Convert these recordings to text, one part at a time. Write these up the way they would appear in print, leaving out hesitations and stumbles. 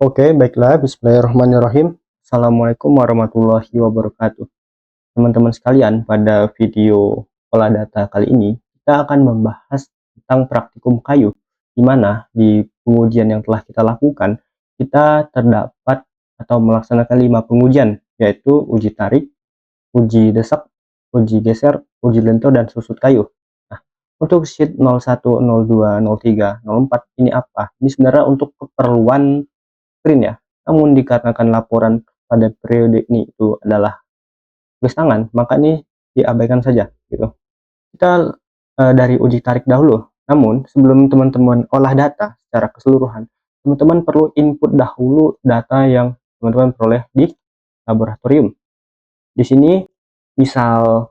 Oke, baiklah. Bismillahirrahmanirrahim. Assalamualaikum warahmatullahi wabarakatuh. Teman-teman sekalian, pada video olah data kali ini, kita akan membahas tentang praktikum kayu, di mana di pengujian yang telah kita lakukan, kita terdapat atau melaksanakan 5 pengujian, yaitu uji tarik, uji desak, uji geser, uji lentur, dan susut kayu. Nah, untuk sheet 01, 02, 03, 04 ini apa? Ini sebenarnya untuk keperluan screen ya. Namun dikarenakan laporan pada periode ini itu adalah tulis tangan, maka ini diabaikan saja gitu. Kita dari uji tarik dahulu. Namun sebelum teman-teman olah data secara keseluruhan, teman-teman perlu input dahulu data yang teman-teman peroleh di laboratorium. Di sini misal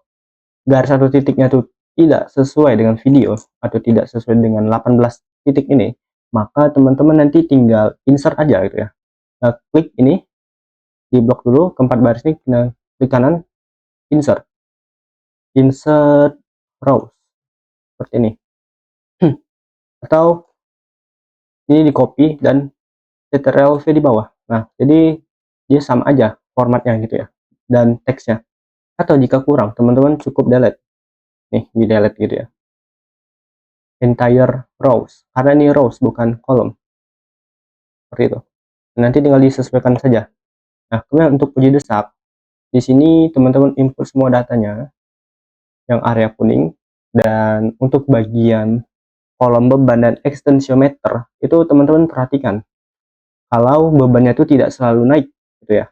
garis satu titiknya itu tidak sesuai dengan video atau tidak sesuai dengan 18 titik ini, maka teman-teman nanti tinggal insert aja gitu ya. Nah, klik ini di blok dulu keempat baris ini, klik kanan insert rows seperti ini. Atau ini di copy dan ctrl-v di bawah. Nah, jadi dia sama aja formatnya gitu ya, dan teksnya. Atau jika kurang, teman-teman cukup delete nih, di delete gitu ya, entire rows, karena ini rows bukan kolom, seperti itu. Nanti tinggal disesuaikan saja. Nah, kemudian untuk uji desak, di sini teman-teman input semua datanya yang area kuning, dan untuk bagian kolom beban dan ekstensiometer itu teman-teman perhatikan kalau bebannya itu tidak selalu naik gitu ya.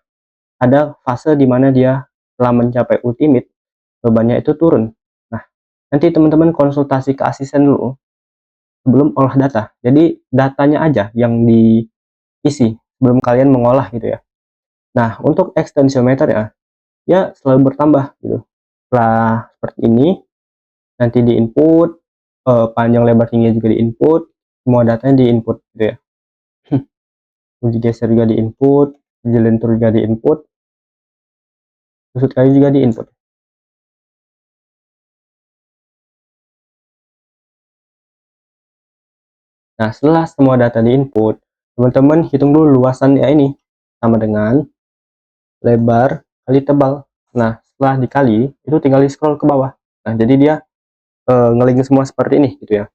Ada fase di mana dia telah mencapai ultimate, bebannya itu turun. Nah, nanti teman-teman konsultasi ke asisten dulu sebelum olah data. Jadi datanya aja yang diisi sebelum kalian mengolah gitu ya. Nah, untuk ekstensiometer ya selalu bertambah gitu. Setelah seperti ini, nanti di input, panjang lebar tinggi juga di input, semua datanya di input gitu ya. Uji geser juga di input, uji lentur juga di input, susut kayu juga di input. Nah, setelah semua data di input, teman-teman hitung dulu luasannya ini sama dengan lebar kali tebal. Nah, setelah dikali itu tinggal di scroll ke bawah. Nah, jadi dia ngelink semua seperti ini gitu ya.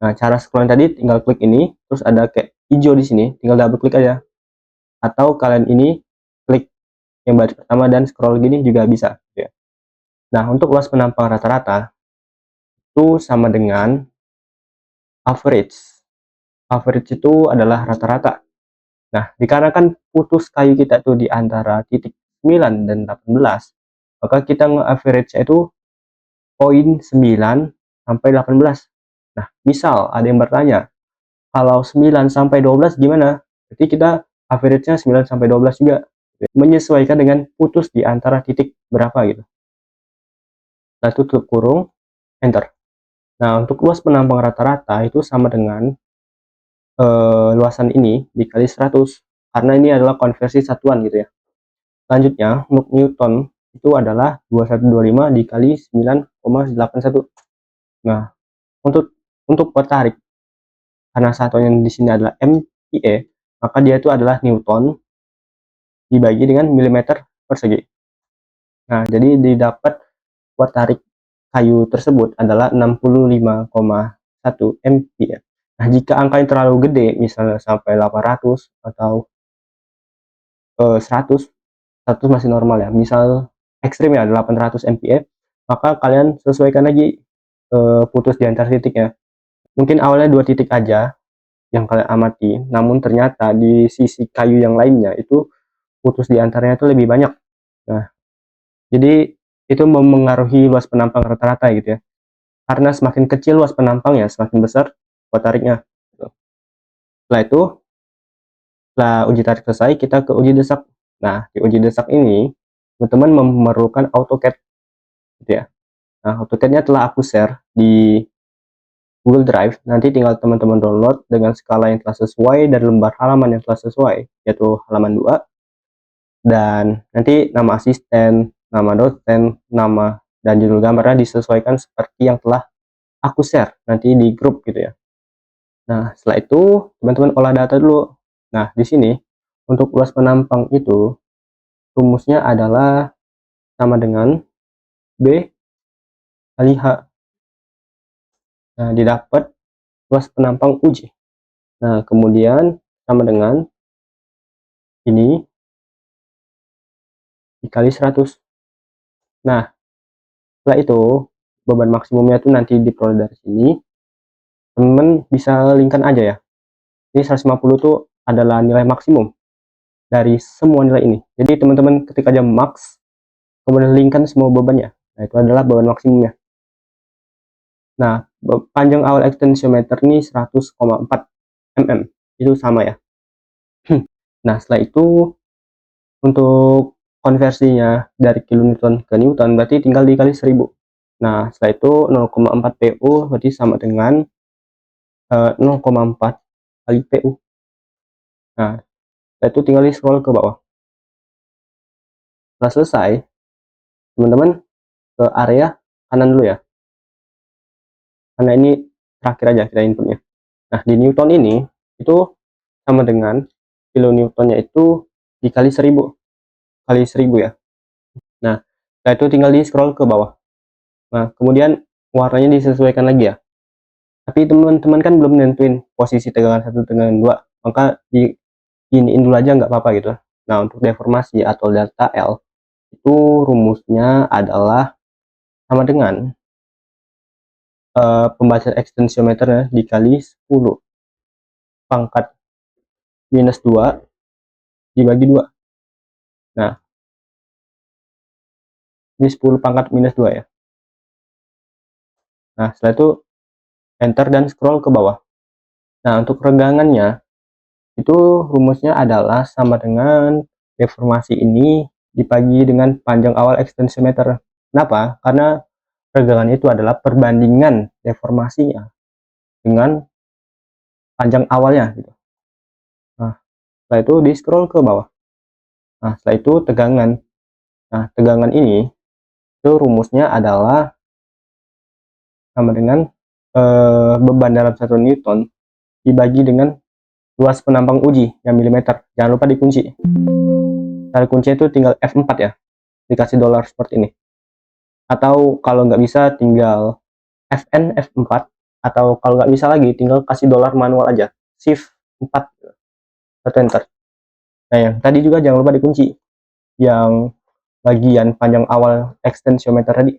Nah, cara scroll tadi tinggal klik ini, terus ada kayak hijau di sini, tinggal double klik aja. Atau kalian ini klik yang baris pertama dan scroll gini juga bisa gitu ya. Nah, untuk luas penampang rata-rata itu sama dengan average. Average itu adalah rata-rata. Nah, dikarenakan putus kayu kita itu di antara titik 9 dan 18, maka kita nge-average itu 0,9 sampai 18. Nah, misal ada yang bertanya, kalau 9 sampai 12 gimana? Berarti kita average-nya 9 sampai 12 juga. Menyesuaikan dengan putus di antara titik berapa gitu. Nah, tutup kurung, enter. Nah, untuk luas penampang rata-rata itu sama dengan luasan ini dikali 100, karena ini adalah konversi satuan gitu ya. Selanjutnya, untuk Newton itu adalah 2125 dikali 9,81. Nah, untuk tarik, karena satuannya di sini adalah MPa, maka dia itu adalah Newton dibagi dengan milimeter persegi. Nah, jadi didapat kuat tarik kayu tersebut adalah 65,1 MPa. Nah, jika angkanya terlalu gede, misalnya sampai 800 atau 100 masih normal ya. Misal ekstrim ya 800 MPa, maka kalian sesuaikan lagi putus di antar titiknya. Mungkin awalnya 2 titik aja yang kalian amati, namun ternyata di sisi kayu yang lainnya itu putus di antaranya itu lebih banyak. Nah, jadi itu mempengaruhi luas penampang rata-rata gitu ya. Karena semakin kecil luas penampangnya, semakin besar kuat tariknya. Setelah itu, setelah uji tarik selesai, kita ke uji desak. Nah, di uji desak ini, teman-teman memerlukan AutoCAD gitu ya. Nah, AutoCAD-nya telah aku share di Google Drive. Nanti tinggal teman-teman download dengan skala yang telah sesuai dan lembar halaman yang telah sesuai, yaitu halaman 2. Dan nanti nama asisten, nama dosen, nama dan judul gambarnya disesuaikan seperti yang telah aku share nanti di grup gitu ya. Nah, setelah itu teman-teman olah data dulu. Nah, di sini Untuk luas penampang itu rumusnya adalah sama dengan B kali H. Nah, didapat luas penampang uji. Nah, kemudian sama dengan ini dikali 100. Nah, setelah itu beban maksimumnya itu nanti diperoleh dari sini. Teman-teman bisa linkkan aja ya. Ini 150 itu adalah nilai maksimum dari semua nilai ini. Jadi teman-teman ketika jam max, kemudian linkkan semua bebannya. Nah, itu adalah beban maksimumnya. Nah, panjang awal extensiometer ini 100,4 mm. Itu sama ya. Nah, setelah itu untuk konversinya dari kilonewton ke newton berarti tinggal dikali 1000. Nah, setelah itu 0,4 PU berarti sama dengan 0,4 kali PU. Nah, setelah itu tinggal di scroll ke bawah. Setelah selesai, teman-teman ke area kanan dulu ya. Karena ini terakhir aja kita inputnya. Nah, di newton ini itu sama dengan kilonewtonnya itu dikali 1000 kali 1000 ya. Nah, setelah itu tinggal di scroll ke bawah. Nah, kemudian warnanya disesuaikan lagi ya. Tapi teman-teman kan belum nentuin posisi tegangan 1, tegangan 2, maka iniin dulu aja nggak apa-apa gitu. Nah, untuk deformasi atau delta L itu rumusnya adalah sama dengan pembacaan ekstensiometernya dikali 10 pangkat minus 2 dibagi 2. Nah, ini 10 pangkat minus 2 ya. Nah, setelah itu enter dan scroll ke bawah. Nah, untuk regangannya itu rumusnya adalah sama dengan deformasi ini dibagi dengan panjang awal ekstensiometer. Kenapa? Karena regangan itu adalah perbandingan deformasinya dengan panjang awalnya gitu. Nah, setelah itu di scroll ke bawah. Nah, setelah itu tegangan. Nah, tegangan ini itu rumusnya adalah sama dengan beban dalam 1 newton dibagi dengan luas penampang uji yang milimeter. Jangan lupa dikunci. Cara kunci itu tinggal F4 ya, dikasih dolar seperti ini. Atau kalau nggak bisa tinggal FN F4, atau kalau nggak bisa lagi tinggal kasih dolar manual aja, shift 4 atau enter. Nah, yang tadi juga jangan lupa dikunci, yang bagian panjang awal ekstensiometer tadi.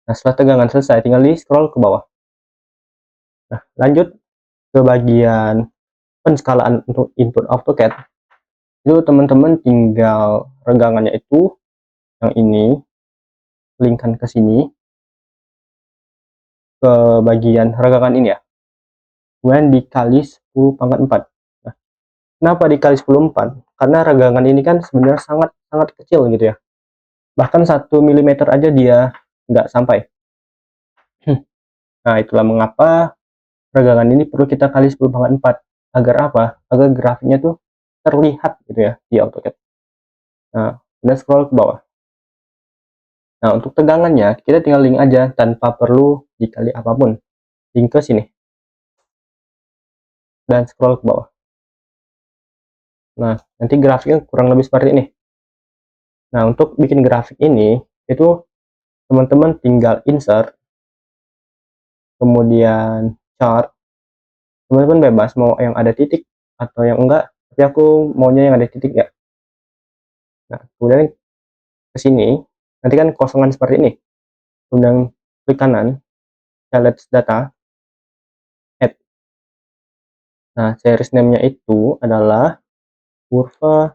Nah, setelah tegangan selesai tinggal di scroll ke bawah. Nah, lanjut ke bagian penskalaan untuk input AutoCAD. Itu teman-teman tinggal regangannya itu yang ini linkkan ke sini, ke bagian regangan ini ya, kemudian dikali 10 pangkat 4. Nah, kenapa dikali 10/4? Karena regangan ini kan sebenarnya sangat kecil gitu ya, bahkan 1 mm aja dia nggak sampai. Nah, itulah mengapa regangan ini perlu kita kali 10 pangkat 4. Agar apa? Agar grafiknya tuh terlihat gitu ya di AutoCAD. Nah, udah scroll ke bawah. Nah, untuk tegangannya kita tinggal link aja tanpa perlu dikali apapun. Link ke sini. Dan scroll ke bawah. Nah, nanti grafiknya kurang lebih seperti ini. Nah, untuk bikin grafik ini, itu teman-teman tinggal insert, kemudian chart. Teman-teman bebas mau yang ada titik atau yang enggak, tapi aku maunya yang ada titik ya. Nah, kemudian ke sini, nanti kan kosongan seperti ini. Kemudian klik kanan, select data, add. Nah, series name-nya itu adalah kurva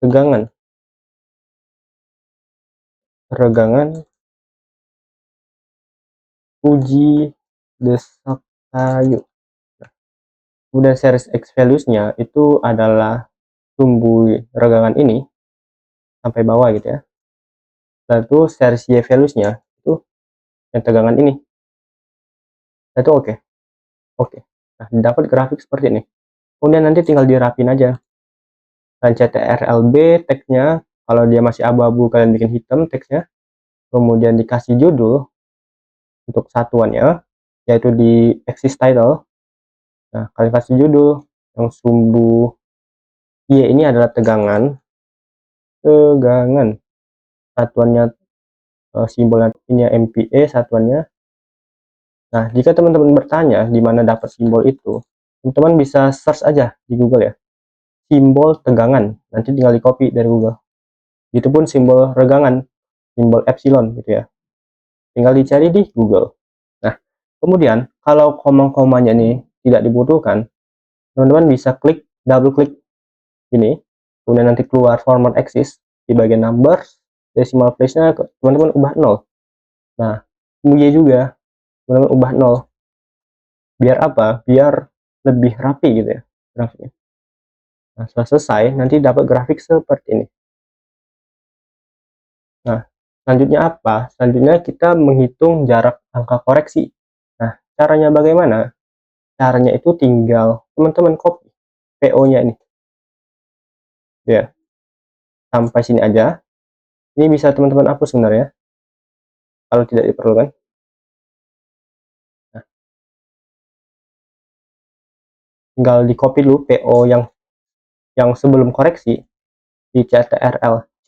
tegangan. Regangan uji desak kayu. Nah, kemudian series X values-nya itu adalah tumbuh regangan ini sampai bawah gitu ya. Lalu series Y values-nya itu yang tegangan ini. Itu oke. Oke. Nah, dapat grafik seperti ini. Kemudian nanti tinggal dirapin aja. Dan CTRLB teksnya, kalau dia masih abu-abu kalian bikin hitam teksnya. Kemudian dikasih judul untuk satuannya, yaitu di axis title. Nah, kalian kasih judul yang sumbu Y ini adalah tegangan, satuannya simbolnya ini MPa satuannya. Nah, jika teman-teman bertanya di mana dapat simbol itu, teman-teman bisa search aja di Google ya, simbol tegangan, nanti tinggal di copy dari Google. Itu pun simbol regangan, simbol epsilon gitu ya, tinggal dicari di Google. Nah, kemudian kalau koma-komanya ini tidak dibutuhkan, teman-teman bisa double klik ini, kemudian nanti keluar format exist di bagian numbers, decimal place-nya teman-teman ubah 0. Nah, Y juga teman-teman ubah 0. Biar apa? Biar lebih rapi gitu ya grafiknya. Nah, setelah selesai nanti dapat grafik seperti ini. Nah, selanjutnya apa? Selanjutnya kita menghitung jarak angka koreksi. Nah, caranya bagaimana? Caranya itu tinggal teman-teman copy PO-nya ini. Ya, sampai sini aja. Ini bisa teman-teman hapus sebenarnya kalau tidak diperlukan. Nah, tinggal di copy dulu PO yang sebelum koreksi di CTRL-C.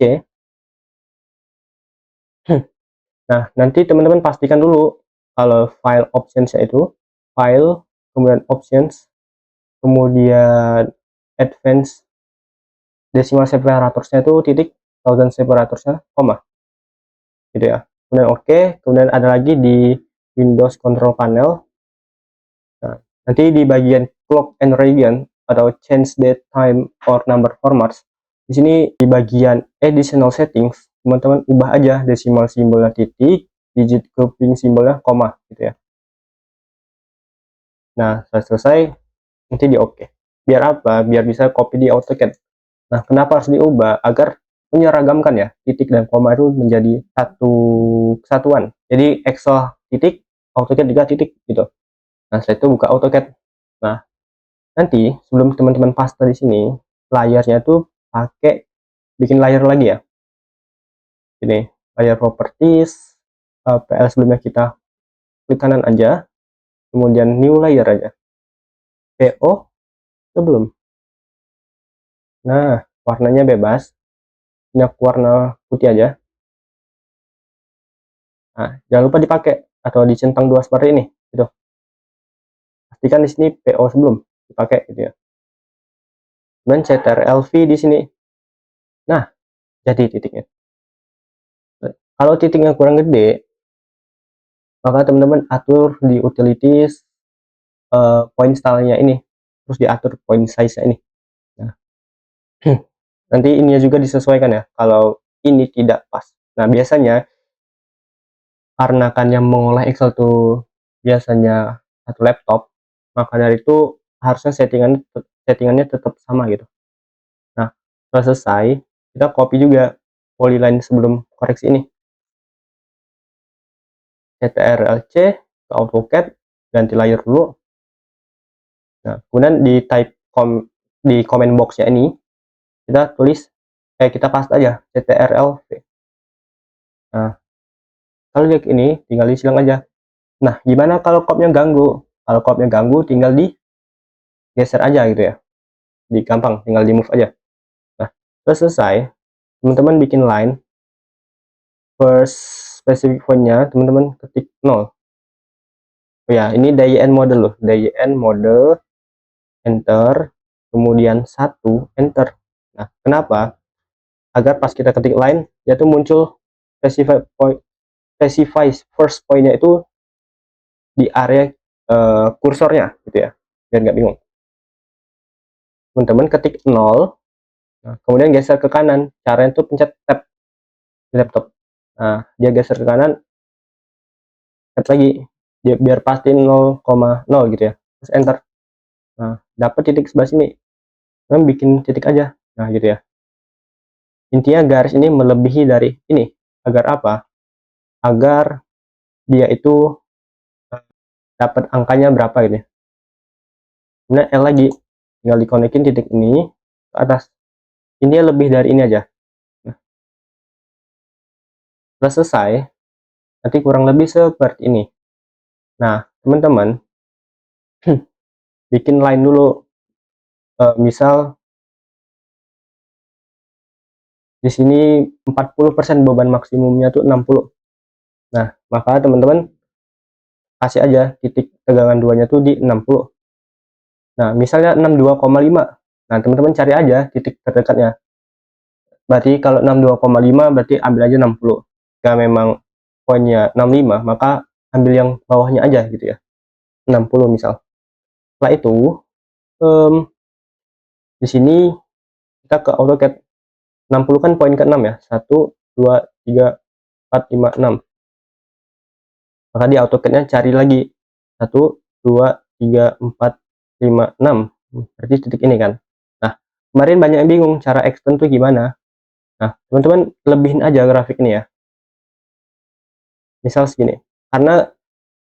Nah, nanti teman-teman pastikan dulu kalau file options-nya itu file, kemudian options, kemudian advance decimal separator-nya itu titik, thousand separator-nya koma. Gitu ya. Kemudian oke, kemudian ada lagi di Windows Control Panel. Nah, nanti di bagian clock and region atau change date, time, or number formats. Di sini di bagian additional settings, teman-teman ubah aja decimal simbolnya titik, digit grouping simbolnya koma gitu ya. Nah, setelah selesai nanti di oke. Biar apa? Biar bisa copy di AutoCAD. Nah, kenapa harus diubah? Agar menyeragamkan ya, titik dan koma itu menjadi satu kesatuan. Jadi Excel titik, AutoCAD juga titik gitu. Nah, setelah itu buka AutoCAD. Nah, nanti sebelum teman-teman paste di sini, layarnya tuh pakai bikin layer lagi ya. Ini layer properties, PL sebelumnya kita klik kanan aja, kemudian new layer aja. PO sebelum. Nah, warnanya bebas. Ini aku warna putih aja. Nah, jangan lupa dipakai atau dicentang dua seperti ini, gitu. Pastikan di sini PO sebelum dipakai, gitu ya. Dan CTRL-V di sini. Nah, jadi titiknya. Kalau titiknya kurang gede, maka teman-teman atur di utilities point style-nya ini, terus diatur point size-nya ini. Nah, nanti ini juga disesuaikan ya, kalau ini tidak pas. Nah, biasanya karena kan yang mengolah Excel tuh biasanya satu laptop, maka dari itu harusnya settingannya tetap sama gitu. Nah, setelah selesai, kita copy juga polyline sebelum koreksi ini. CTRL-C ke AutoCAD, ganti layer dulu. Nah, kemudian di comment box-nya ini, kita tulis, kita paste aja CTRL-V. Nah, kalau lihat ini, tinggal disilang aja. Nah, gimana kalau copy-nya ganggu? Kalau copy-nya ganggu, tinggal digeser aja gitu ya. Gampang, tinggal di move aja. Nah, selesai, teman-teman bikin line, first specific point-nya teman-teman ketik 0. Oh ya, ini DIN mode loh, DIN mode, enter, kemudian 1, enter. Nah, kenapa? Agar pas kita ketik line, dia tuh muncul specify first point-nya itu di area kursornya gitu ya, biar nggak bingung. Teman-teman ketik 0, nah, kemudian geser ke kanan, caranya tuh pencet tab di laptop. Nah, dia geser ke kanan, tab lagi, biar pasti 0,0 gitu ya, terus enter. Nah, dapat titik sebelah sini, kalian bikin titik aja. Nah, gitu ya. Intinya garis ini melebihi dari ini. Agar apa? Agar dia itu dapat angkanya berapa gitu ya. Kemudian L lagi, tinggal dikonekin titik ini ke atas. Ini lebih dari ini aja. Nah, setelah selesai, nanti kurang lebih seperti ini. Nah, teman-teman, bikin line dulu. misal di sini 40% beban maksimumnya tuh 60. Nah, maka teman-teman kasih aja titik tegangan duanya tuh di 60. Nah, misalnya 62,5. Nah, teman-teman cari aja titik terdekatnya. Berarti kalau 62,5 berarti ambil aja 60. Jika memang poinnya 65, maka ambil yang bawahnya aja gitu ya. 60 misal. Setelah itu, di sini kita ke AutoCAD. 60 kan poin ke-6 ya. 1, 2, 3, 4, 5, 6. Maka di AutoCAD-nya cari lagi 1, 2, 3, 4, 5, 6. Berarti titik ini kan. Nah, kemarin banyak yang bingung cara extend tuh gimana. Nah, teman-teman lebihin aja grafik ini ya. Misal segini. Karena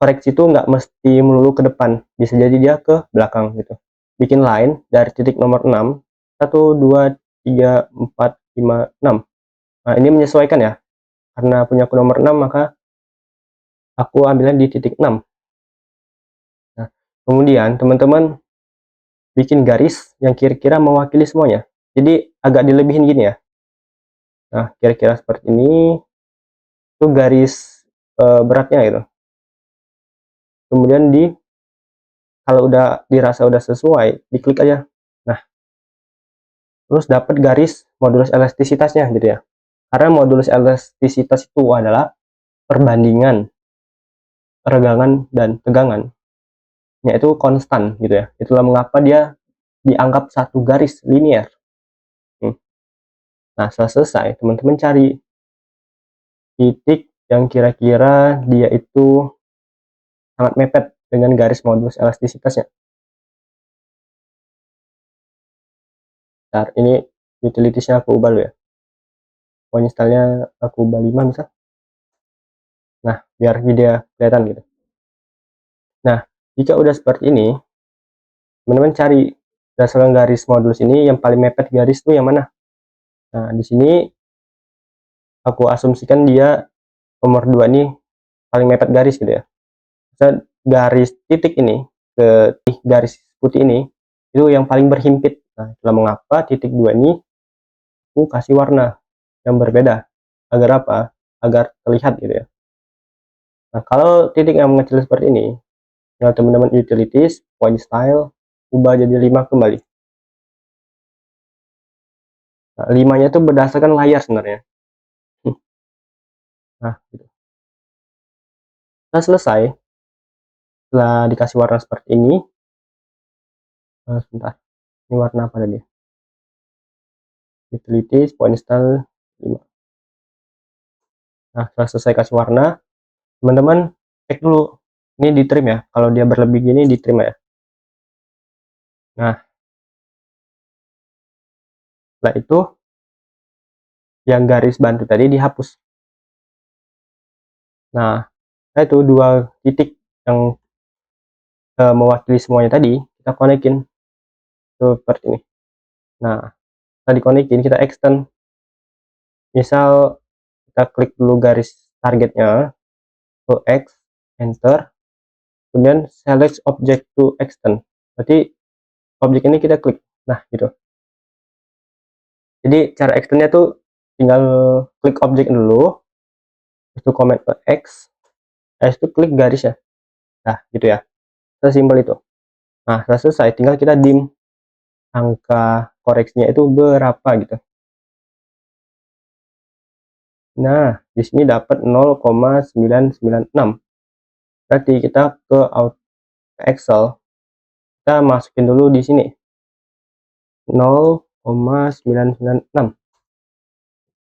koreksi itu nggak mesti melulu ke depan. Bisa jadi dia ke belakang gitu. Bikin line dari titik nomor 6. 1, 2, 3, 4, 5, 6. Nah, ini menyesuaikan ya. Karena punya aku nomor 6, maka aku ambilnya di titik 6. Nah, kemudian teman-teman bikin garis yang kira-kira mewakili semuanya. Jadi agak dilebihin gini ya. Nah, kira-kira seperti ini. Itu garis beratnya gitu. Kemudian kalau udah dirasa udah sesuai, diklik aja. Nah, terus dapat garis modulus elastisitasnya gitu ya. Karena modulus elastisitas itu adalah perbandingan regangan dan tegangan, yaitu konstan gitu ya. Itulah mengapa dia dianggap satu garis linier. Nah, setelah selesai, teman-teman cari titik yang kira-kira dia itu sangat mepet dengan garis modulus elastisitasnya. Ntar, ini utilitiesnya aku ubah dulu ya. Point style-nya aku ubah 5 misal. Nah, biar dia kelihatan gitu. Nah, jika udah seperti ini, teman-teman cari berdasarkan garis modulus ini yang paling mepet garis itu yang mana. Nah, di sini aku asumsikan dia nomor 2 ini paling mepet garis gitu ya. Misal garis titik ini ke garis putih ini itu yang paling berhimpit. Nah, itulah mengapa titik 2 ini aku kasih warna yang berbeda. Agar apa? Agar terlihat gitu ya. Nah, kalau titik yang mengecil seperti ini, tinggal teman-teman utilities, point style, ubah jadi 5 kembali. Nah, 5-nya itu berdasarkan layar sebenarnya. Nah, gitu. Nah, selesai. Setelah dikasih warna seperti ini, sebentar. Ini warna apa tadi? Utilities, point style, 5. Nah, setelah selesai kasih warna, teman-teman cek dulu. Ini di trim ya. Kalau dia berlebih gini di trim ya. Nah, setelah itu yang garis bantu tadi dihapus. Nah, itu dua titik yang mewakili semuanya tadi kita konekin seperti ini. Nah, setelah dikonekin kita extend. Misal kita klik dulu garis targetnya, ke X, enter, kemudian select object to extend. Berarti objek ini kita klik. Nah, gitu. Jadi cara extendnya tuh tinggal klik objek dulu, itu comment ke X, habis itu klik garis ya. Nah, gitu ya. Sesimpel itu. Nah, setelah selesai tinggal kita dim angka koreksinya itu berapa gitu. Nah, di sini dapat 0,996. Berarti kita ke Excel, kita masukin dulu di sini 0,996.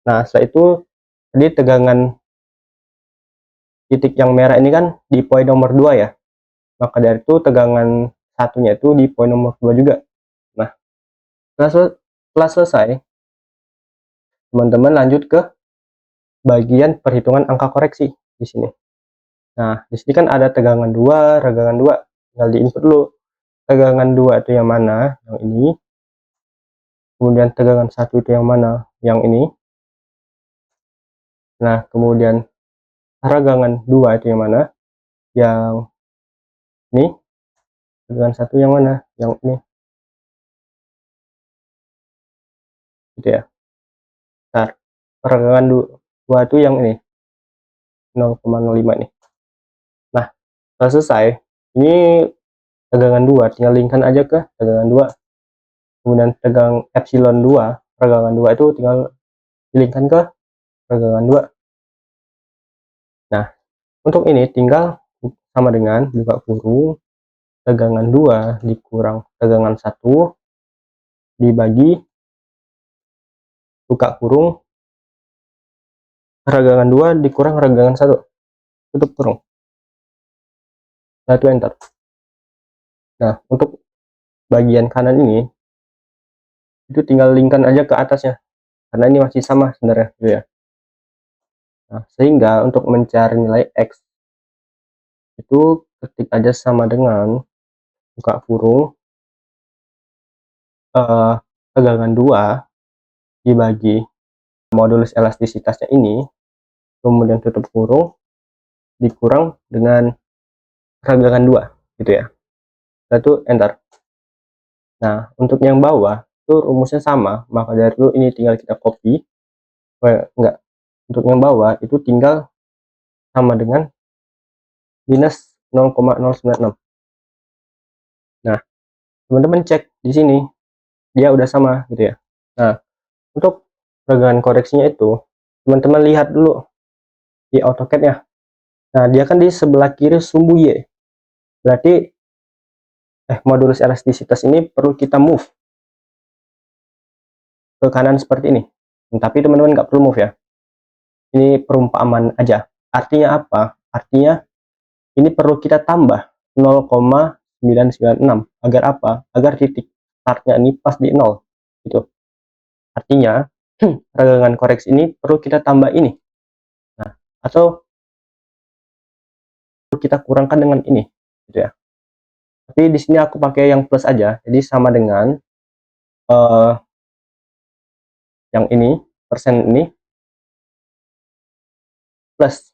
Nah, setelah itu tadi tegangan titik yang merah ini kan di poin nomor 2 ya. Maka dari itu tegangan satunya itu di poin nomor 2 juga. Nah, setelah selesai, teman-teman lanjut ke bagian perhitungan angka koreksi di sini. Nah, di sini kan ada tegangan 2, regangan 2. Tinggal diinput dulu. Tegangan 2 itu yang mana? Yang ini. Kemudian tegangan 1 itu yang mana? Yang ini. Nah, kemudian regangan 2 itu yang mana? Yang ini. Tegangan 1 yang mana? Yang ini. gitu ya. Nah, perdagangan 2 itu yang ini 0,05 nih. Nah, setelah selesai, ini dagangan 2 tinggal linkkan aja ke dagangan 2. Kemudian pegang epsilon 2, perdagangan 2 itu tinggal linkkan ke perdagangan 2. Nah, untuk ini tinggal sama dengan buka kurung dagangan 2 dikurang dagangan 1 dibagi buka kurung dagangan 2 dikurang dagangan 1, tutup kurung. Nah, itu enter. Nah, untuk bagian kanan ini itu tinggal linkkan aja ke atasnya karena ini masih sama sebenarnya gitu ya. Nah, sehingga untuk mencari nilai X itu ketik aja sama dengan buka kurung tegangan 2 dibagi modulus elastisitasnya ini, kemudian tutup kurung dikurang dengan tegangan 2 gitu ya. Itu enter. Nah, untuk yang bawah itu rumusnya sama, maka dari itu ini tinggal kita copy. Enggak, untuk yang bawah itu tinggal sama dengan minus 0,096. Nah, teman-teman cek di sini dia udah sama gitu ya. Nah, untuk perdagangan koreksinya itu teman-teman lihat dulu di AutoCAD-nya. Nah, dia kan di sebelah kiri sumbu Y. Berarti modulus elastisitas ini perlu kita move ke kanan seperti ini. Tapi teman-teman nggak perlu move ya. Ini perumpamaan aja. Artinya apa? Artinya ini perlu kita tambah 0,996 agar apa? Agar titik startnya ini pas di 0 gitu. Artinya perdagangan koreksi ini perlu kita tambah ini. Nah, atau kita kurangkan dengan ini gitu ya. Tapi di sini aku pakai yang plus aja. Jadi sama dengan yang ini, persen ini plus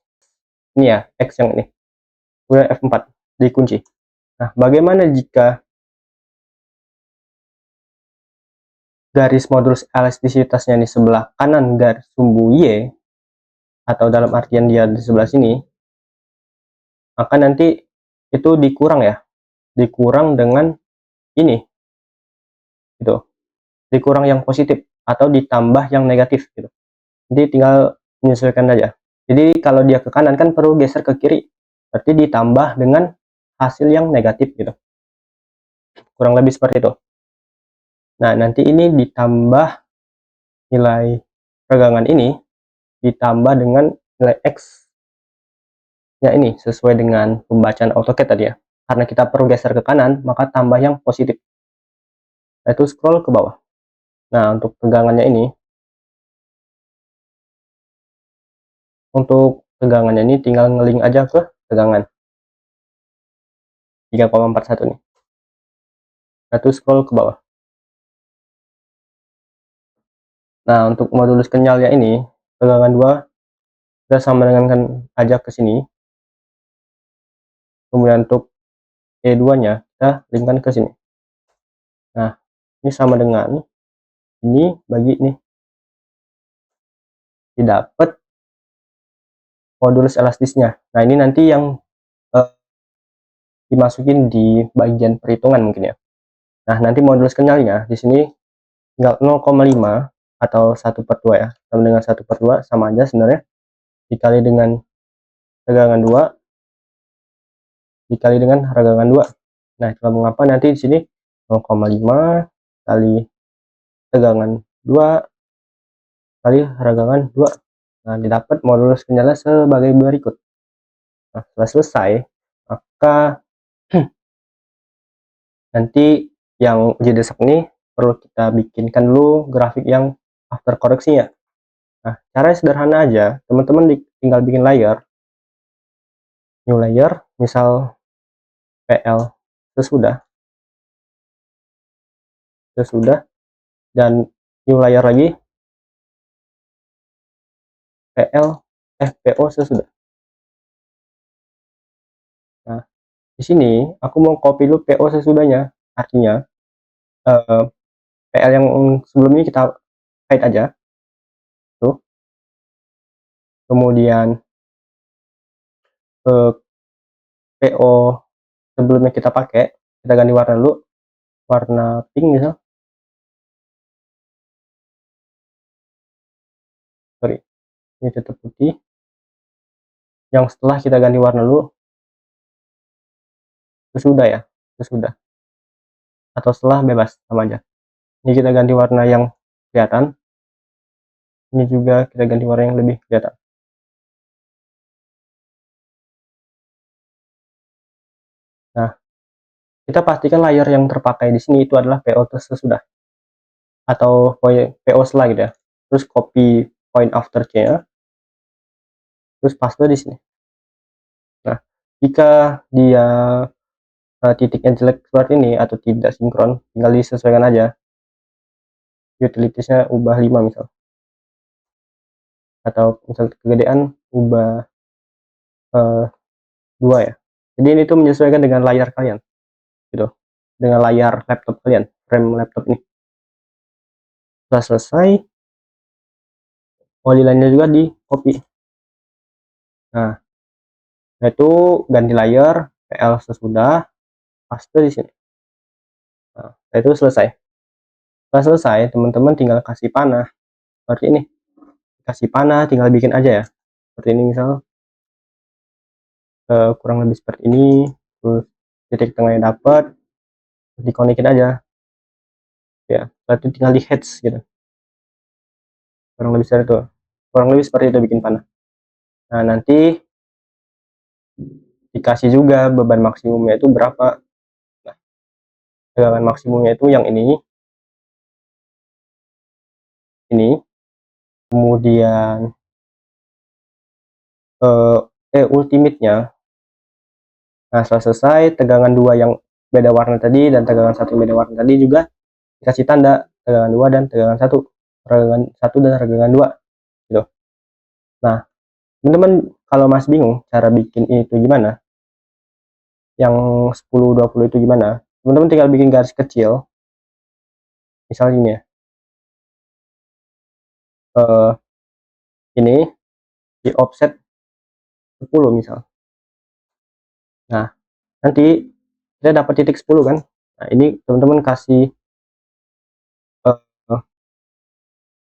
ini ya, X yang ini. Kemudian F4 dikunci. Nah, bagaimana jika garis modulus elastisitasnya di sebelah kanan garis sumbu Y, atau dalam artian dia di sebelah sini, maka nanti itu dikurang ya, dikurang dengan ini gitu, dikurang yang positif atau ditambah yang negatif gitu. Jadi tinggal menyesuaikan aja. Jadi kalau dia ke kanan kan perlu geser ke kiri, berarti ditambah dengan hasil yang negatif gitu, kurang lebih seperti itu. Nah, nanti ini ditambah nilai pegangan ini ditambah dengan nilai X ya ini sesuai dengan pembacaan AutoCAD tadi ya. Karena kita perlu geser ke kanan, maka tambah yang positif. Yaitu scroll ke bawah. Nah, untuk tegangannya ini, untuk tegangannya ini tinggal ngeling aja ke tegangan 3,41 nih. Yaitu scroll ke bawah. Nah, untuk modulus kenyalnya ini, tegangan 2 kita sama dengan kan aja ke sini. Kemudian untuk E2-nya kita linkkan ke sini. Nah, ini sama dengan ini bagi ini. Didapat modulus elastisnya. Nah, ini nanti yang dimasukin di bagian perhitungan mungkin ya. Nah, nanti modulus kenyalnya di sini tinggal 0,5 atau 1/2 ya. Sama dengan 1/2 sama aja sebenarnya. Dikali dengan tegangan 2 dikali dengan tegangan 2. Nah, itulah mengapa nanti di sini 0,5 kali tegangan 2 kali tegangan 2. Nah, didapat modulus kenyalnya sebagai berikut. Nah, setelah selesai, maka nanti yang uji desak ini perlu kita bikinkan dulu grafik yang after koreksinya. Nah, caranya sederhana aja, teman-teman tinggal bikin layer, new layer, misal PL sesudah, dan new layer lagi, PO sesudah. Nah, di sini aku mau copy dulu PO sesudahnya, artinya PL yang sebelumnya kita height aja tuh. Kemudian PO sebelumnya kita pakai, kita ganti warna dulu, warna pink misal, sorry ini tetap putih. Yang setelah kita ganti warna dulu, sesudah ya, sesudah atau setelah, bebas sama aja. Ini kita ganti warna yang kelihatan, ini juga kita ganti warna yang lebih kelihatan. Nah, kita pastikan layar yang terpakai di sini itu adalah PO sesudah atau PO setelah gitu ya. Terus copy point after nya, terus paste di sini. Nah, jika dia titiknya jelek seperti ini atau tidak sinkron, tinggal disesuaikan aja. Utilitiesnya ubah 5 misal, atau misal kegedean ubah 2 ya. Jadi ini tuh menyesuaikan dengan layar kalian gitu, dengan layar laptop kalian, frame laptop nih. Setelah selesai, polyline-nya juga di copy. Nah, itu ganti layer, PL sesudah, paste di sini. Nah, itu selesai. Setelah selesai, teman-teman tinggal kasih panah seperti ini. Kasih panah, tinggal bikin aja ya. Seperti ini misal, kurang lebih seperti ini. Terus titik tengahnya dapat, dikonekin aja. Ya, berarti tinggal di heads gitu. Kurang lebih seperti itu. Kurang lebih seperti itu bikin panah. Nah, nanti dikasih juga beban maksimumnya itu berapa. Nah, tegangan maksimumnya itu yang ini, kemudian ultimate-nya. Nah, setelah selesai, tegangan 2 yang beda warna tadi dan tegangan 1 yang beda warna tadi juga dikasih tanda tegangan 2 dan tegangan 1, tegangan 1 dan tegangan 2 gitu. Nah, teman-teman kalau masih bingung cara bikin itu gimana, yang 10-20 itu gimana, teman-teman tinggal bikin garis kecil misalnya ini ya, ini di offset 10 misal. Nah, nanti kita dapat titik 10 kan. Nah, ini teman-teman kasih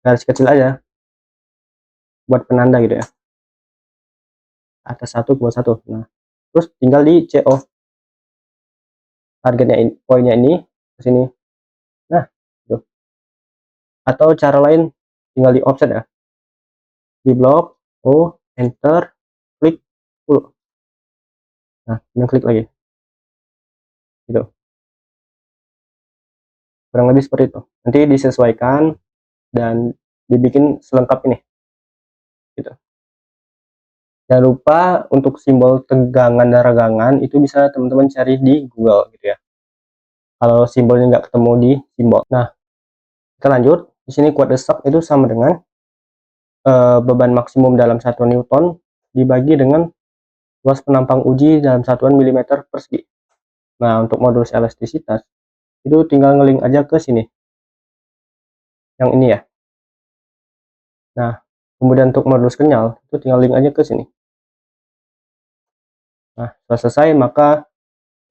garis kecil aja buat penanda gitu ya, atas 1 ke bawah 1. Nah, terus tinggal di CO targetnya ini, poinnya ini ke sini. Nah, gitu. Atau cara lain tinggal di offset ya, di blok O, enter, klik 10. Nah, kemudian klik lagi gitu, kurang lebih seperti itu. Nanti disesuaikan dan dibikin selengkap ini gitu. Jangan lupa untuk simbol tegangan dan regangan itu bisa teman-teman cari di Google gitu ya, kalau simbolnya nggak ketemu di simbol. Nah, kita lanjut. Di sini kuat desak itu sama dengan beban maksimum dalam satuan Newton dibagi dengan luas penampang uji dalam satuan milimeter persegi. Nah, untuk modulus elastisitas itu tinggal ngelink aja ke sini, yang ini ya. Nah, kemudian untuk modulus kenyal itu tinggal link aja ke sini. Nah, setelah selesai maka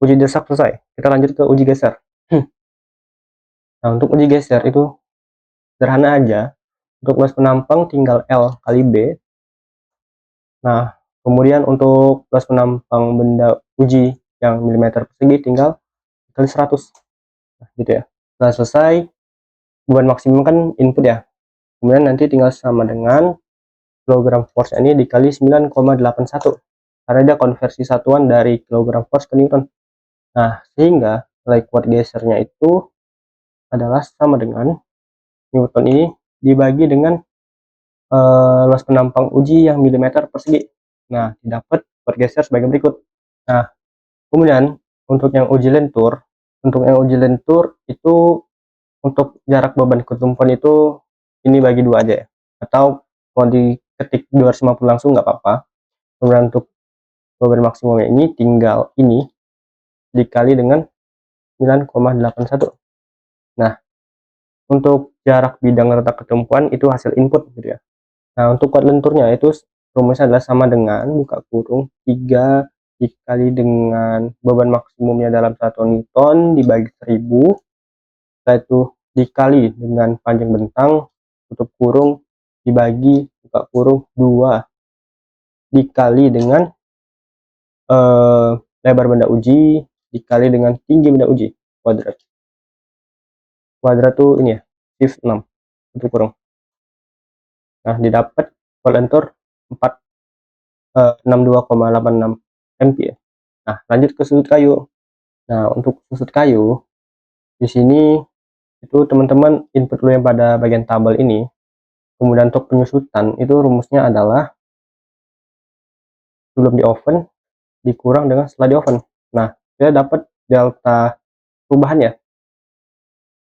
uji desak selesai. Kita lanjut ke uji geser. Nah, untuk uji geser itu sederhana aja. Untuk luas penampang tinggal L kali B. Nah, kemudian untuk luas penampang benda uji yang milimeter persegi tinggal kali 100. Nah, gitu ya. Setelah selesai, beban maksimum kan input ya. Kemudian nanti tinggal sama dengan kilogram force ini dikali 9,81. Karena dia konversi satuan dari kilogram force ke Newton. Nah, sehingga nilai kuat gesernya itu adalah sama dengan Newton ini dibagi dengan luas penampang uji yang milimeter persegi. Nah, didapat kuat geser sebagai berikut. Nah, kemudian untuk yang uji lentur, itu untuk jarak beban ketumpuan itu ini bagi 2 aja ya. Atau mau diketik 250 langsung nggak apa-apa. Kemudian untuk beban maksimumnya ini tinggal ini dikali dengan 9,81. Nah, untuk jarak bidang letak ketumpuan itu hasil input gitu ya. Nah, untuk kuat lenturnya itu rumusnya adalah sama dengan buka kurung 3 dikali dengan beban maksimumnya dalam 1 Newton dibagi 1000, setelah itu dikali dengan panjang bentang, tutup kurung, dibagi buka kurung 2 dikali dengan lebar benda uji dikali dengan tinggi benda uji kuadrat. Kuadrat tuh ini ya, shift 6 tutup kurung. Nah, didapat kuat lentur 62,86 MPa. Nah, lanjut ke sudut kayu. Nah, untuk sudut kayu di sini itu teman-teman input dulu yang pada bagian tabel ini. Kemudian untuk penyusutan itu rumusnya adalah sebelum di oven dikurang dengan setelah di oven. Nah, kita dapat delta perubahannya.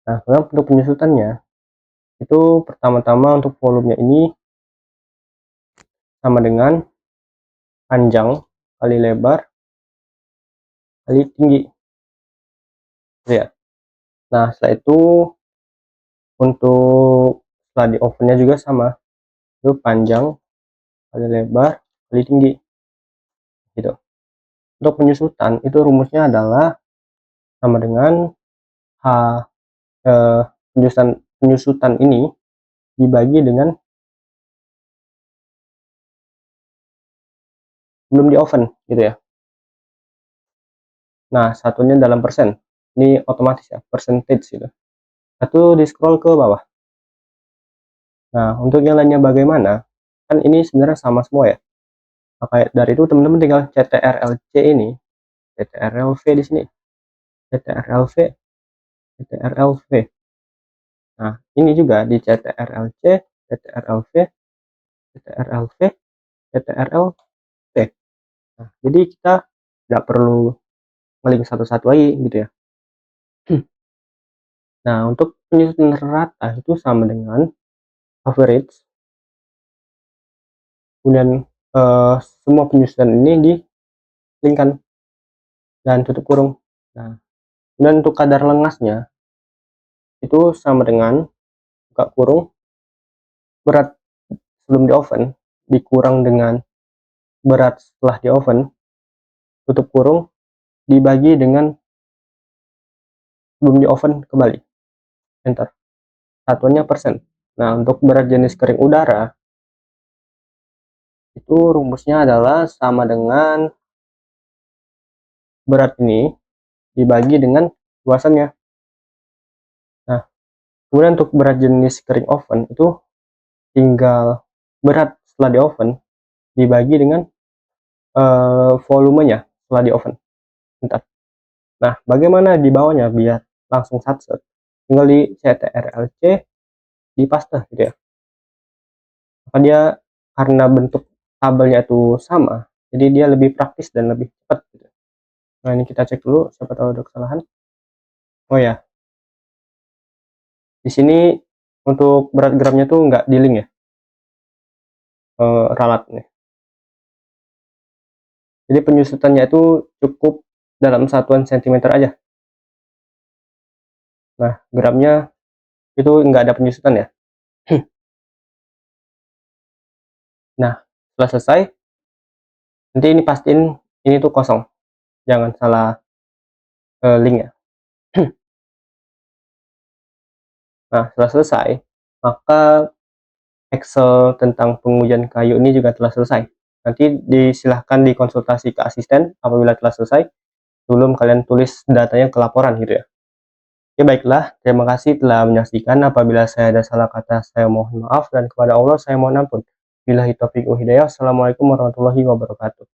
Nah, untuk penyusutannya itu pertama-tama untuk volumenya ini sama dengan panjang kali lebar kali tinggi. Ya. Nah, setelah itu untuk setelah di ovennya juga sama, itu panjang kali lebar kali tinggi gitu. Untuk penyusutan itu rumusnya adalah sama dengan H penyusutan ini dibagi dengan belum di oven gitu ya. Nah, satunya dalam persen, ini otomatis ya, percentage gitu. Satu di scroll ke bawah. Nah, untuk yang lainnya bagaimana, kan ini sebenarnya sama semua ya. Maka dari itu teman-teman tinggal CTRL-C ini, CTRL-V di sini, CTRL-V, CTRL-V. Nah, ini juga di CTRL-C, CTRL-V, CTRL-V, CTRL-V. Nah, jadi kita nggak perlu ngeling satu-satu lagi gitu ya. Nah, untuk penyusutan rata itu sama dengan average. Kemudian semua penyusutan ini dilingkan dan tutup kurung. Nah, kemudian untuk kadar lengasnya itu sama dengan buka kurung berat sebelum di oven dikurang dengan berat setelah di oven, tutup kurung, dibagi dengan sebelum di oven kembali, enter. Satuannya persen. Nah, untuk berat jenis kering udara itu rumusnya adalah sama dengan berat ini dibagi dengan luasannya. Nah, kemudian untuk berat jenis kering oven itu tinggal berat setelah di oven dibagi dengan volumenya setelah di oven. Bentar. Nah, bagaimana di bawahnya biar langsung satset? Tinggal di CTRL-C di paste gitu ya. Maka dia karena bentuk tabelnya itu sama, jadi dia lebih praktis dan lebih cepat gitu. Nah, ini kita cek dulu siapa tahu ada kesalahan. Oh ya, di sini untuk berat gramnya tuh nggak di link ya, ralat nih. Jadi penyusutannya itu cukup dalam satuan sentimeter aja. Nah, gramnya itu nggak ada penyusutan ya. Nah, setelah selesai, nanti ini pastiin ini tuh kosong, jangan salah link ya. Nah, setelah selesai, maka Excel tentang pengujian kayu ini juga telah selesai. Nanti disilahkan dikonsultasi ke asisten apabila telah selesai, sebelum kalian tulis datanya ke laporan gitu ya. Oke, baiklah, terima kasih telah menyaksikan. Apabila saya ada salah kata, saya mohon maaf, dan kepada Allah saya mohon ampun. Billahi taufiq wal hidayah. Assalamualaikum warahmatullahi wabarakatuh.